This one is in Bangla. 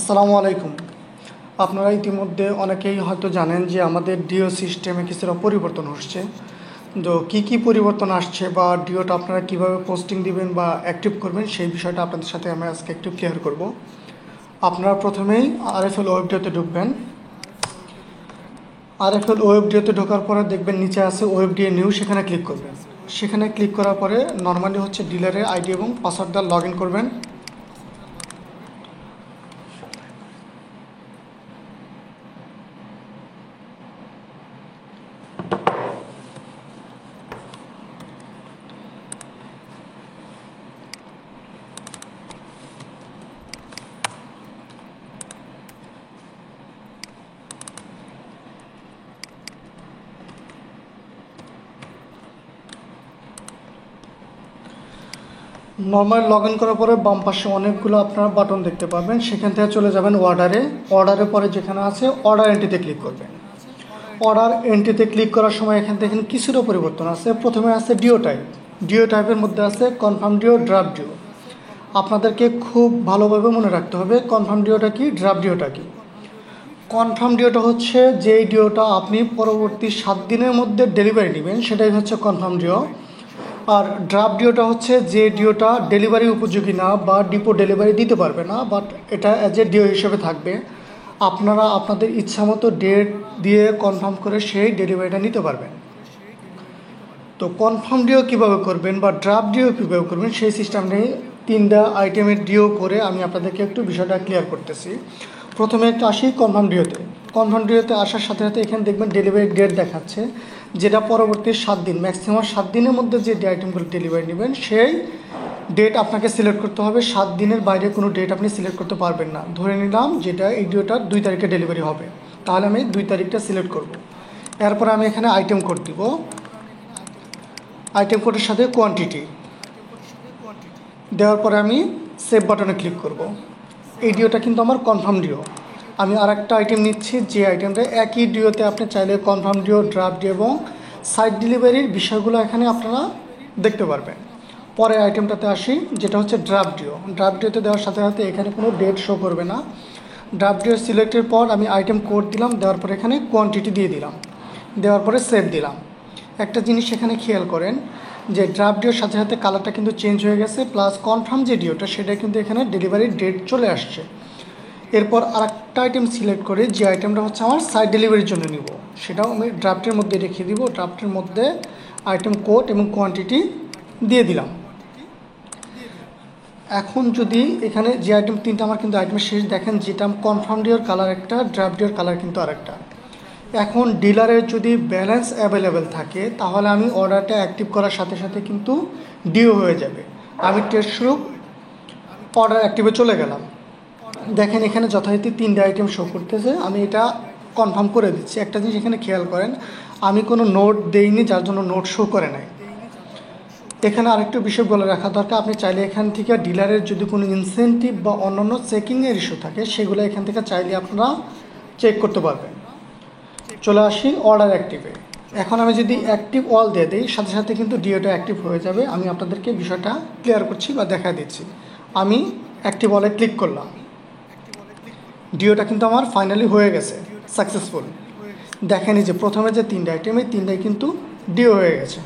আসসালামু আলাইকুম। আপনারা ইতিমধ্যে অনেকেই হয়তো জানেন যে আমাদের ডিও সিস্টেমে কিছুটা পরিবর্তন হচ্ছে। তো কী পরিবর্তন আসছে বা ডিওটা আপনারা কিভাবে পোস্টিং দিবেন বা অ্যাক্টিভ করবেন সেই বিষয়টা আপনাদের সাথে আমি আজকে একটু ক্লিয়ার করব। আপনারা প্রথমেই আরএফএল ওয়েব ডিওতে ঢুকবেন। আরএফএল ওয়েব ডিওতে ঢোকার পরে দেখবেন নিচে আছে ওয়েব ডিও নিউ, সেখানে ক্লিক করবেন। সেখানে ক্লিক করার পরে নর্মালি হচ্ছে ডিলারের আইডি এবং পাসওয়ার্ড দিয়ে লগ ইন করবেন। নর্মাল লগ ইন করার পরে বাম পাশে অনেকগুলো আপনারা বাটন দেখতে পাবেন, সেখান থেকে চলে যাবেন অর্ডারের পরে যেখানে আছে অর্ডার এন্ট্রিতে ক্লিক করবেন। অর্ডার এন্ট্রিতে ক্লিক করার সময় এখান থেকে কিছুটা পরিবর্তন আছে। প্রথমে আছে ডিও টাইপের মধ্যে আছে কনফার্ম ডিও, ড্রাফট ডিও। আপনাদেরকে খুব ভালোভাবে মনে রাখতে হবে কনফার্ম ডিওটা কি, ড্রাফট ডিওটা কি। কনফার্ম ডিওটা হচ্ছে যেই ডিওটা আপনি পরবর্তী 7 দিনের মধ্যে ডেলিভারি নেবেন, সেটাই হচ্ছে কনফার্ম ডিও। আর ড্রাফট ডিওটা হচ্ছে যে ডিওটা ডেলিভারি উপযোগী না বা ডিপো ডেলিভারি দিতে পারবে না, বাট এটা অ্যাজ এ ডিও হিসেবে থাকবে। আপনারা আপনাদের ইচ্ছামতো ডেট দিয়ে কনফার্ম করে সেই ডেলিভারিটা নিতে পারবেন। তো কনফার্ম ডিও কীভাবে করবেন বা ড্রাফট ডিও কীভাবে করবেন সেই সিস্টেম নিয়ে 3টা আইটেমের ডিও করে আমি আপনাদেরকে একটু বিষয়টা ক্লিয়ার করতেছি। প্রথমে একটু আসি কনফার্ম ডিওতে আসার সাথে সাথে এখানে দেখবেন ডেলিভারি ডেট দেখাচ্ছে, যেটা পরবর্তী 7 দিন, ম্যাক্সিমাম 7 দিনের মধ্যে যে আইটেমগুলো ডেলিভারি নেবেন সেই ডেট আপনাকে সিলেক্ট করতে হবে। 7 দিনের বাইরে কোনো ডেট আপনি সিলেক্ট করতে পারবেন না। ধরে নিলাম যেটা এই ডিওটা 2 তারিখে ডেলিভারি হবে, তাহলে আমি 2 তারিখটা সিলেক্ট করব। এরপরে আমি এখানে আইটেম কোড দিব। আইটেম কোডের সাথে কোয়ান্টিটি দেওয়ার পরে আমি সেভ বাটনে ক্লিক করব। এই ডিওটা কিন্তু আমার কনফার্ম ডিও। আমি আরেকটা আইটেম নিচ্ছি, যে আইটেমটা একই ডিওতে আপনি চাইলে কনফার্ম ডিও, ড্রাফট ডিও এবং সাইট ডেলিভারির বিষয়গুলো এখানে আপনারা দেখতে পারবেন। পরে আইটেমটাতে আসি, যেটা হচ্ছে ড্রাফট ডিওতে দেওয়ার সাথে সাথে এখানে কোনো ডেট শো করবে না। ড্রাফট ডিও সিলেক্টের পর আমি আইটেম কোড দিলাম, দেওয়ার পর এখানে কোয়ান্টিটি দিয়ে দিলাম, দেওয়ার পরে সেভ দিলাম। একটা জিনিস এখানে খেয়াল করেন যে ড্রাফট ডিওর সাথে সাথে কালারটা কিন্তু চেঞ্জ হয়ে গেছে, প্লাস কনফার্ম যে ডিওটা সেটা কিন্তু এখানে ডেলিভারির ডেট চলে আসছে। এরপর আরেকটা আইটেম সিলেক্ট করে যে আইটেমটা হচ্ছে আমার সাইট ডেলিভারির জন্য নিব, সেটাও আমি ড্রাফটের মধ্যে রেখে দিব। ড্রাফটের মধ্যে আইটেম কোড এবং কোয়ান্টিটি দিয়ে দিলাম। এখন যদি এখানে যে আইটেম 3টা আমার কিন্তু আইটেমের শেষ দেখেন, যেটা কনফার্ম ডিওর কালার একটা, ড্রাফট ডিওর কালার কিন্তু আরেকটা। এখন ডিলারের যদি ব্যালেন্স অ্যাভেলেবেল থাকে তাহলে আমি অর্ডারটা অ্যাক্টিভ করার সাথে সাথে কিন্তু ডিও হয়ে যাবে। আমি টেস্ট শুরু অর্ডার অ্যাক্টিভে চলে গেলাম। দেখেন এখানে যথারীতি 3টা আইটেম শো করতেছে, আমি এটা কনফার্ম করে দিচ্ছি। একটা জিনিস এখানে খেয়াল করেন, আমি কোনো নোট দেইনি, যার জন্য নোট শো করে নাই। এখানে আরেকটু বিষয় বলে রাখা দরকার, আপনি চাইলে এখান থেকে ডিলারের যদি কোনো ইনসেন্টিভ বা অন্যান্য চেকিংয়ের ইস্যু থাকে সেগুলো এখান থেকে চাইলে আপনারা চেক করতে পারবেন। চলে আসি অর্ডার অ্যাক্টিভে। এখন আমি যদি অ্যাক্টিভ অল দিয়ে দিই, সাথে সাথে কিন্তু ডিওটা অ্যাক্টিভ হয়ে যাবে। আমি আপনাদেরকে বিষয়টা ক্লিয়ার করছি বা দেখা দিচ্ছি। আমি অ্যাক্টিভ অলে ক্লিক করলাম, ডিওটা কিন্তু আমার ফাইনালি হয়ে গেছে, সাকসেসফুল। দেখেনি যে প্রথমে যে 3টা আইটেম, এই 3টাই কিন্তু ডিও হয়ে গেছে।